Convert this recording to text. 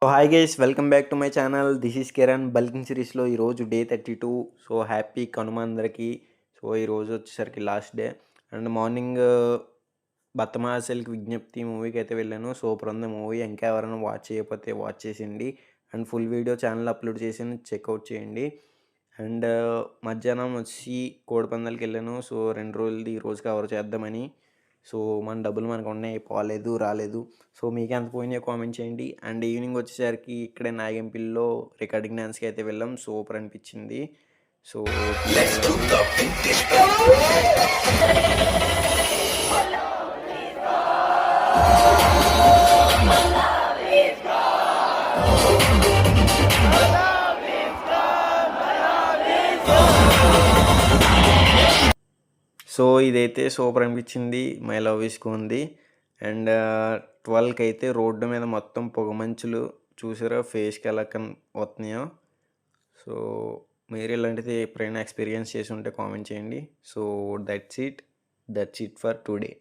So hi guys, welcome back to my channel. This is Kiran. Bulking సిరీస్లో ఈరోజు day 32. So happy Kanuma అందరికీ. So ఈరోజు వచ్చేసరికి లాస్ట్ డే అండ్ మార్నింగ్ బత్తమాసలకి విజ్ఞప్తి మూవీకి అయితే వెళ్ళాను. సూపర్ ఉంది మూవీ. ఇంకా ఎవరైనా వాచ్ చేయకపోతే వాచ్ చేసేయండి. And full video channel upload చేసి చెక్అవుట్ చేయండి. అండ్ మధ్యాహ్నం వచ్చి కోడిపందాలకి వెళ్ళాను. సో 2 రోజులది ఈరోజు కవర్ చేద్దామని. సో మన డబ్బులు మనకు ఉన్నాయి, పోలేదు రాలేదు. సో మీకు ఎంత పోయినాయో కామెంట్ చేయండి. అండ్ ఈవినింగ్ వచ్చేసరికి ఇక్కడే నాగంపల్లిలో రికార్డింగ్ డ్యాన్స్కి అయితే వెళ్ళాం. సూపర్ అనిపించింది. సో సో ఇదైతే సూపర్ అనిపించింది. మై లవ్ ఈస్కు ఉంది. అండ్ 12కి అయితే రోడ్డు మీద మొత్తం పొగమంచులు చూసారా, ఫేస్కి ఎలా వస్తున్నాయో. సో మీరు ఇలాంటిది ఎప్పుడైనా ఎక్స్పీరియన్స్ చేసి ఉంటే కామెంట్ చేయండి. So that's it for today.